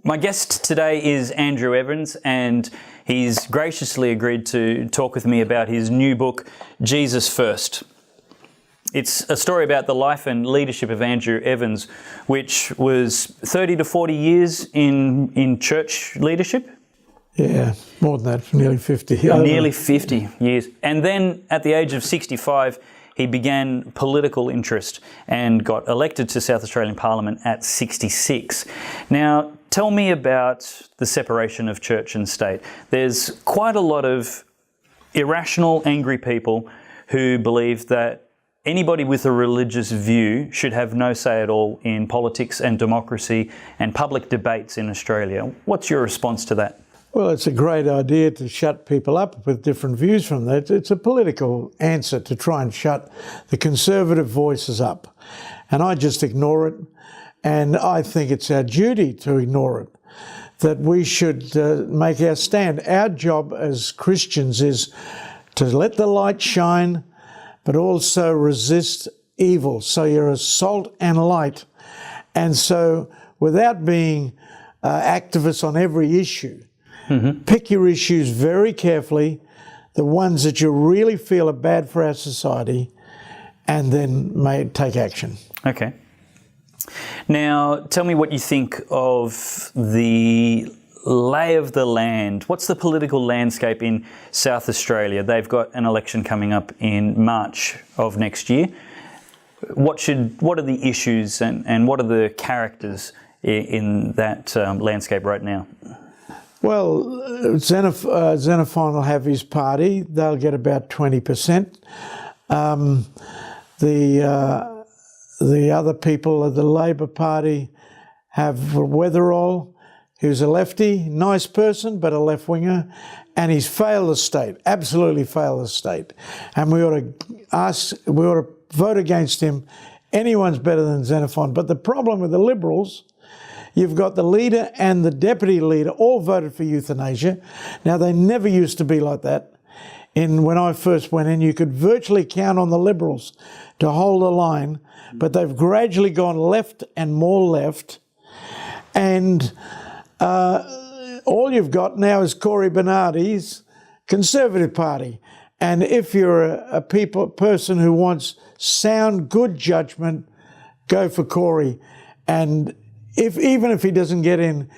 My guest today is Andrew Evans, and he's graciously agreed to talk with me about his new book, Jesus First. It's a story about the life and leadership of Andrew Evans, which was 30 to 40 years in church leadership. Yeah, more than that, nearly 50. Nearly 50 years. And then at the age of 65, he began political interest and got elected to South Australian Parliament at 66. Now, tell me about the separation of church and state. There's quite a lot of irrational, angry people who believe that anybody with a religious view should have no say at all in politics and democracy and public debates in Australia. What's your response to that? Well, it's a great idea to shut people up with different views from that. It's a political answer to try and shut the conservative voices up. And I just ignore it. And I think it's our duty to ignore it, that we should make our stand. Our job as Christians is to let the light shine, but also resist evil. So you're a salt and light. And so without being activists on every issue, pick your issues very carefully, the ones that you really feel are bad for our society, and then take action. Okay. Now, tell me what you think of the lay of the land. What's the political landscape in South Australia? They've got an election coming up in March of next year. What are the issues and what are the characters in that landscape right now? Well, Xenophon will have his party. They'll get about 20%. The other people of the Labor Party have Weatherall, who's a lefty, nice person, but a left-winger, and he's failed the state, absolutely failed the state. And we ought to vote against him. Anyone's better than Xenophon. But the problem with the Liberals, you've got the leader and the deputy leader all voted for euthanasia. Now, they never used to be like that. When I first went in, you could virtually count on the Liberals to hold the line, but they've gradually gone left and more left. And all you've got now is Cory Bernardi's Conservative Party. And if you're a person who wants sound, good judgment, go for Cory. And even if he doesn't get in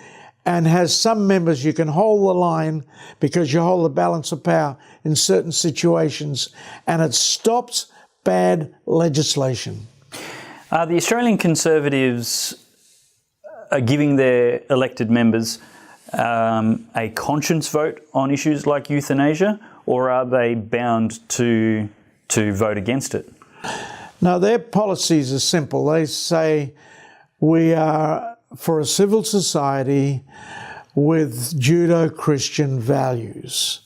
and has some members, you can hold the line because you hold the balance of power in certain situations, and it stops bad legislation. The Australian Conservatives are giving their elected members a conscience vote on issues like euthanasia, or are they bound to vote against it? No, their policies are simple. They say we are for a civil society with Judeo-Christian values.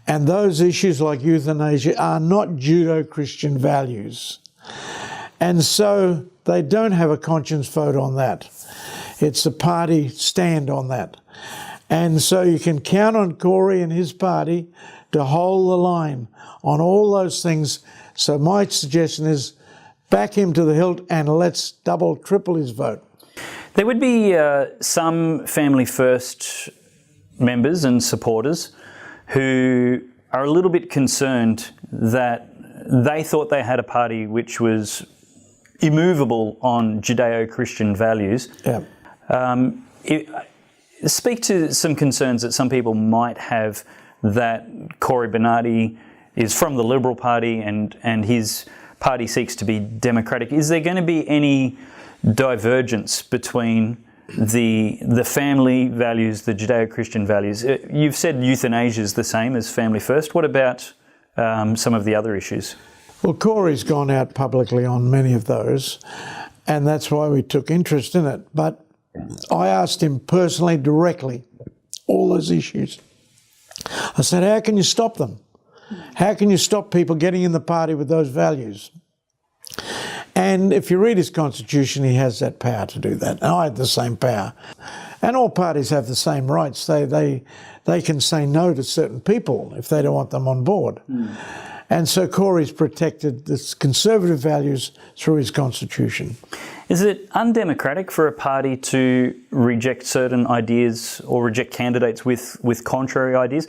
And those issues like euthanasia are not Judeo-Christian values. And so they don't have a conscience vote on that. It's a party stand on that. And so you can count on Cory and his party to hold the line on all those things. So my suggestion is back him to the hilt and let's double, triple his vote. There would be some Family First members and supporters who are a little bit concerned that they thought they had a party which was immovable on Judeo-Christian values. Yeah. Speak to some concerns that some people might have that Cory Bernardi is from the Liberal Party and his party seeks to be democratic. Is there going to be any divergence between the family values, the Judeo-Christian values? You've said euthanasia is the same as Family First. What about some of the other issues? Well, Cory's gone out publicly on many of those, and that's why we took interest in it. But I asked him personally, directly, all those issues. I said, how can you stop them? How can you stop people getting in the party with those values? And if you read his constitution, he has that power to do that. And I have the same power. And all parties have the same rights. They can say no to certain people if they don't want them on board. And so Corey's protected the conservative values through his constitution. Is it undemocratic for a party to reject certain ideas or reject candidates with contrary ideas?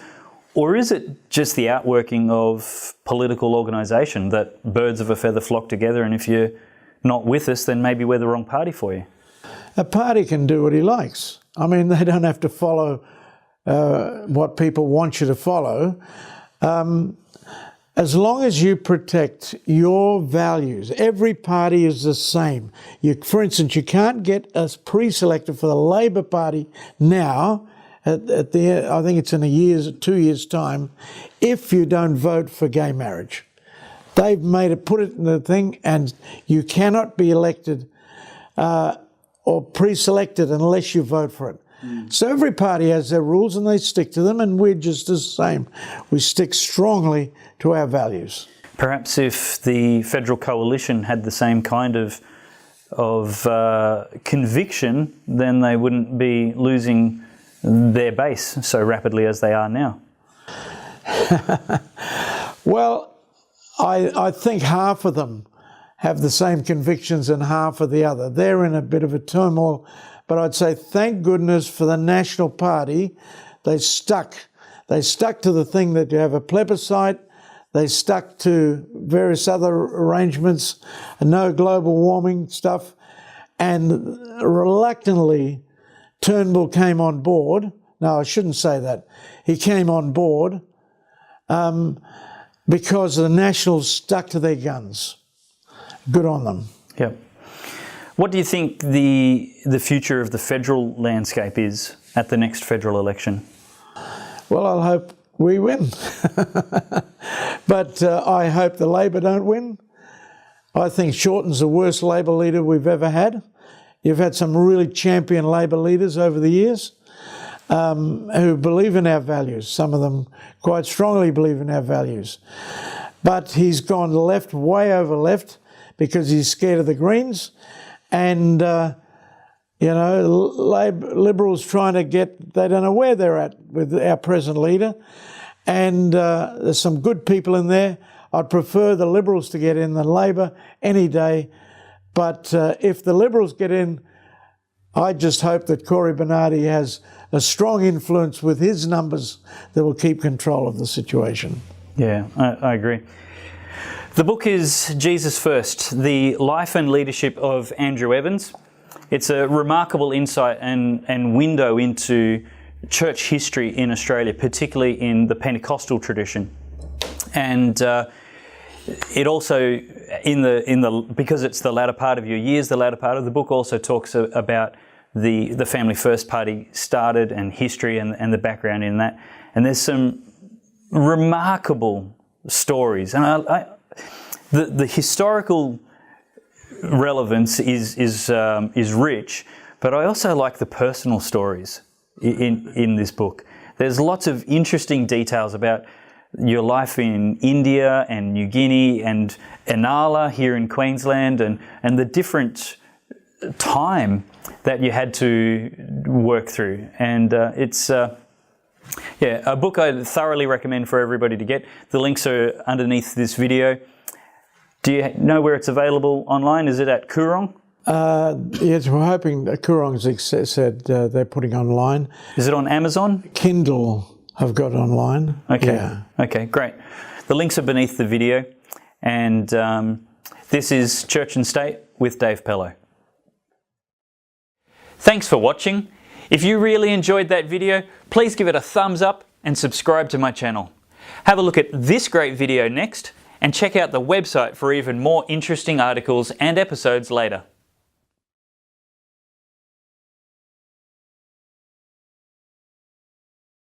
Or is it just the outworking of political organisation that birds of a feather flock together, and if you're not with us, then maybe we're the wrong party for you? A party can do what he likes. I mean, they don't have to follow what people want you to follow. As long as you protect your values, every party is the same. For instance, you can't get us pre-selected for the Labor Party now, I think it's in 2 years' time, if you don't vote for gay marriage. They've put it in the thing, and you cannot be elected or pre-selected unless you vote for it. So every party has their rules and they stick to them, and we're just the same. We stick strongly to our values. Perhaps if the federal coalition had the same kind of conviction, then they wouldn't be losing their base so rapidly as they are now. Well, I think half of them have the same convictions and half of the other. They're in a bit of a turmoil. But I'd say thank goodness for the National Party. They stuck to the thing that you have a plebiscite. They stuck to various other arrangements, no global warming stuff. And reluctantly, Turnbull came on board. No, I shouldn't say that. He came on board because the Nationals stuck to their guns. Good on them. Yep. What do you think the future of the federal landscape is at the next federal election? Well, I'll hope we win. But I hope the Labor don't win. I think Shorten's the worst Labor leader we've ever had. You've had some really champion Labor leaders over the years who believe in our values. Some of them quite strongly believe in our values. But he's gone left, way over left, because he's scared of the Greens. And, Liberals trying to they don't know where they're at with our present leader. And there's some good people in there. I'd prefer the Liberals to get in than Labor any day. But if the Liberals get in, I just hope that Cory Bernardi has a strong influence with his numbers that will keep control of the situation. Yeah, I agree. The book is Jesus First, The Life and Leadership of Andrew Evans. It's a remarkable insight and window into church history in Australia, particularly in the Pentecostal tradition. And it also, because it's the latter part of your years, the latter part of the book also talks about the Family First Party started and history and the background in that. And there's some remarkable stories. And the historical relevance is rich, but I also like the personal stories in this book. There's lots of interesting details about your life in India and New Guinea and Inala here in Queensland and the different time that you had to work through. And it's a book I thoroughly recommend for everybody to get. The links are underneath this video. Do you know where it's available online? Is it at Koorong? Yes, we're hoping that Koorong said they're putting online. Is it on Amazon? Kindle have got online. Okay. Yeah. Okay, great. The links are beneath the video. And this is Church and State with Dave Pello. Thanks for watching. If you really enjoyed that video, please give it a thumbs up and subscribe to my channel. Have a look at this great video next, and check out the website for even more interesting articles and episodes later.